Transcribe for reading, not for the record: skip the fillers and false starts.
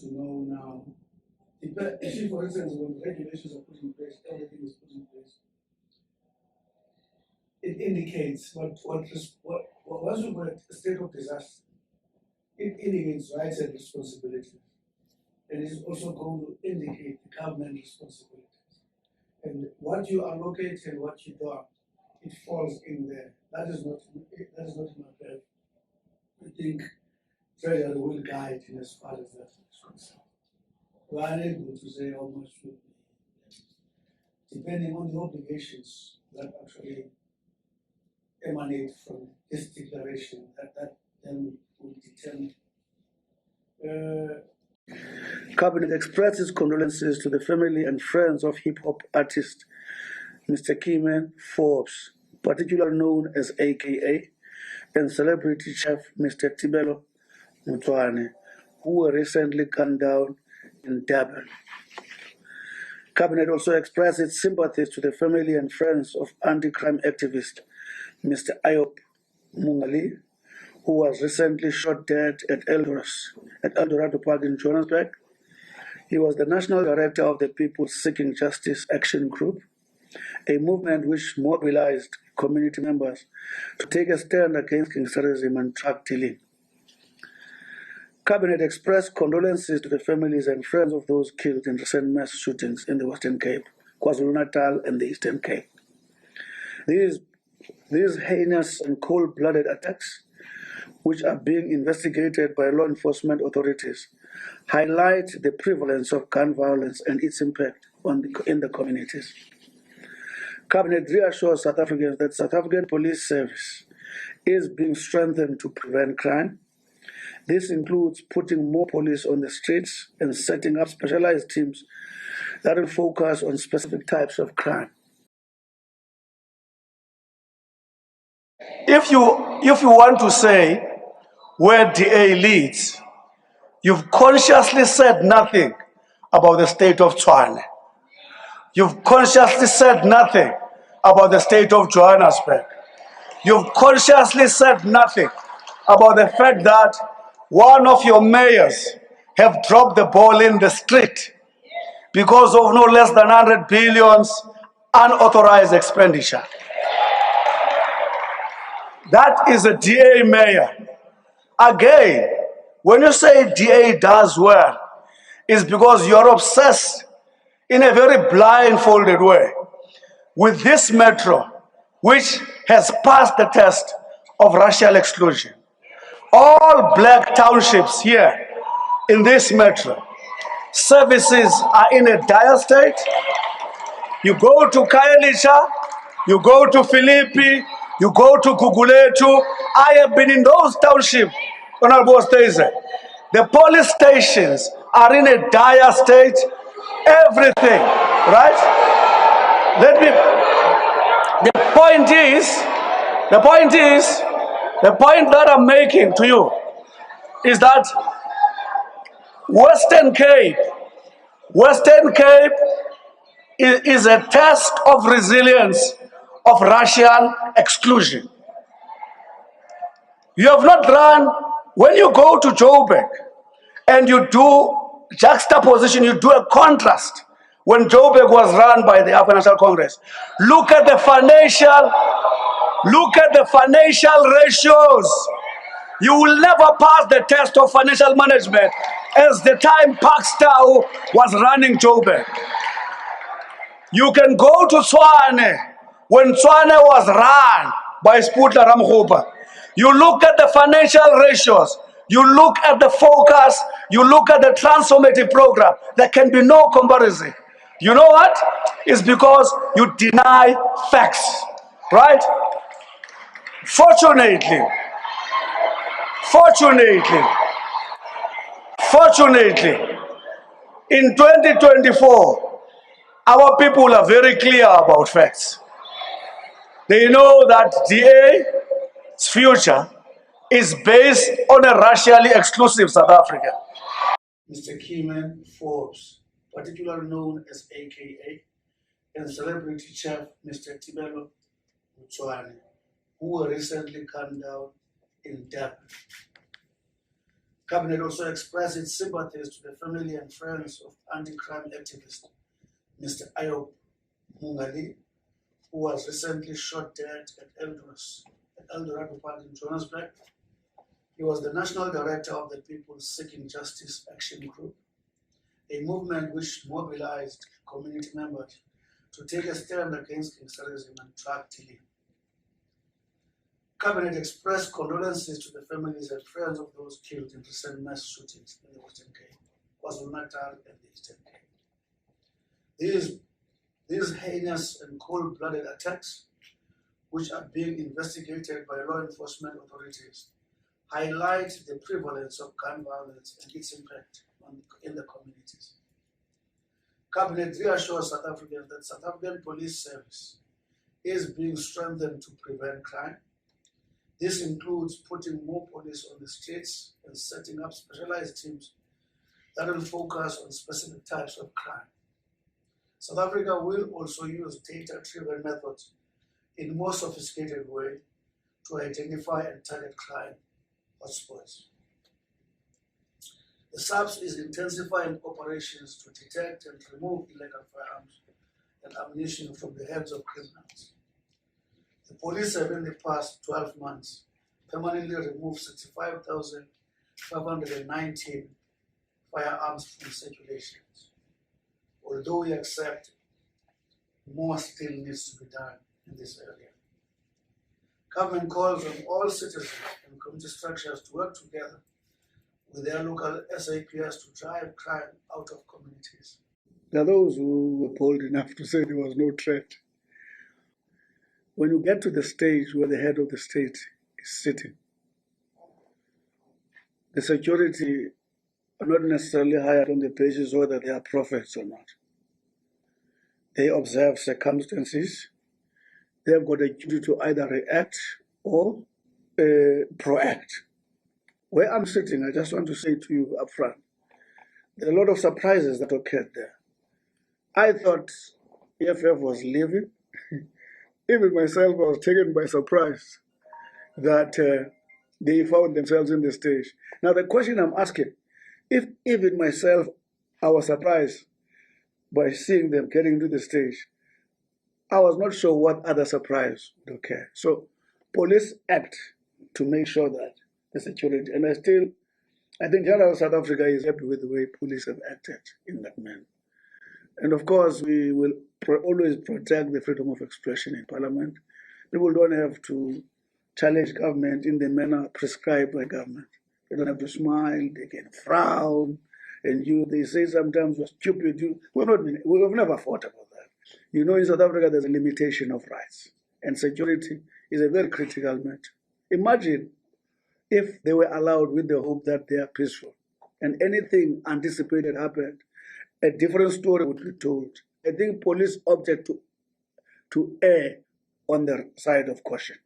to know now. If, for instance, when regulations are put in place, everything is put in place, it indicates once we were a state of disaster, it indicates rights and responsibilities. And it is also going to indicate the government responsibilities. And what you allocate and what you don't, it falls in there. That is not in my bed. I think Treasury will guide in as far as that is concerned. We are unable to say how much will be, depending on the obligations that actually emanate from this declaration, that then will determine. Cabinet expresses condolences to the family and friends of hip-hop artist Mr. Keyman Forbes, particularly known as AKA, and celebrity chef Mr. Tibelo Mutwane, who were recently gunned down in Durban. Cabinet also expressed its sympathies to the family and friends of anti-crime activist Mr. Ayop Mungali, who was recently shot dead at El Dorado Park in Johannesburg. He was the national director of the People Seeking Justice Action Group, a movement which mobilized community members to take a stand against gangsterism and drug dealing. Cabinet expressed condolences to the families and friends of those killed in recent mass shootings in the Western Cape, KwaZulu-Natal, and the Eastern Cape. These heinous and cold-blooded attacks, which are being investigated by law enforcement authorities, highlight the prevalence of gun violence and its impact in the communities. Cabinet reassures South Africans that South African Police Service is being strengthened to prevent crime. This includes putting more police on the streets and setting up specialized teams that will focus on specific types of crime. If you want to say where DA leads, you've consciously said nothing about the state of Tshwane. You've consciously said nothing about the state of Johannesburg. You've consciously said nothing about the fact that one of your mayors have dropped the ball in the street because of no less than 100 billions unauthorized expenditure. That is a DA mayor. Again, when you say DA does well, it's because you're obsessed in a very blindfolded way with this metro, which has passed the test of racial exclusion. All black townships here in this metro, services are in a dire state. You go to Khayelitsha, you go to Philippi, you go to Guguletu. I have been in those townships, Honorable Stays. The police stations are in a dire state. Everything, right? The point that I'm making to you is that Western Cape is a test of resilience of racial exclusion. You have not run, when you go to Joburg and you do juxtaposition, you do a contrast. When Joburg was run by the African National Congress, look at the financial ratios. You will never pass the test of financial management as the time Pakstow was running Joburg. You can go to Tshwane when Tshwane was run by Sputla Ramkhupa. You look at the financial ratios, you look at the focus, you look at the transformative program. There can be no comparison. You know what? It's because you deny facts, right? Fortunately, in 2024, our people are very clear about facts. They know that DA's future is based on a racially exclusive South Africa. Mr. Keyman Forbes, particularly known as AKA, and celebrity chef Mr. Tibelo Mutwane, who were recently gunned down in Durban. Cabinet also expressed its sympathies to the family and friends of anti-crime activist Mr. Ayub Mungali, who was recently shot dead at El Dorado Park in Johannesburg. He was the national director of the People Seeking Justice Action Group, a movement which mobilized community members to take a stand against gangsterism and drug dealing. Cabinet expressed condolences to the families and friends of those killed in recent mass shootings in the Western Cape, KwaZulu-Natal, and the Eastern Cape. These heinous and cold-blooded attacks, which are being investigated by law enforcement authorities, highlight the prevalence of gun violence and its impact in the communities. Cabinet reassures South Africans that South African Police Service is being strengthened to prevent crime. This includes putting more police on the streets and setting up specialized teams that will focus on specific types of crime. South Africa will also use data-driven methods in a more sophisticated way to identify and target crime hotspots. The SAPS is intensifying operations to detect and remove illegal firearms and ammunition from the hands of criminals. The police have in the past 12 months permanently removed 65,519 firearms from circulation. Although we accept more still needs to be done in this area. Government calls on all citizens and community structures to work together with their local SAPS to drive crime out of communities. There are those who were bold enough to say there was no threat. When you get to the stage where the head of the state is sitting, the security are not necessarily hired on the basis whether they are prophets or not. They observe circumstances. They have got a duty to either react or proact. Where I'm sitting, I just want to say to you up front, there are a lot of surprises that occurred there. I thought EFF was leaving. Even myself, I was taken by surprise that they found themselves in the stage. Now, the question I'm asking, if even myself, I was surprised by seeing them getting to the stage, I was not sure what other surprise would occur. So, police act to make sure that the security, and I think General South Africa is happy with the way police have acted in that manner. And of course, we will always protect the freedom of expression in Parliament. People don't have to challenge government in the manner prescribed by government. They don't have to smile, they can frown, and they say sometimes you're stupid. We've never fought about that. You know, in South Africa, there's a limitation of rights, and security is a very critical matter. Imagine if they were allowed with the hope that they are peaceful, and anything anticipated happened, a different story would be told. I think police object to err on the side of caution.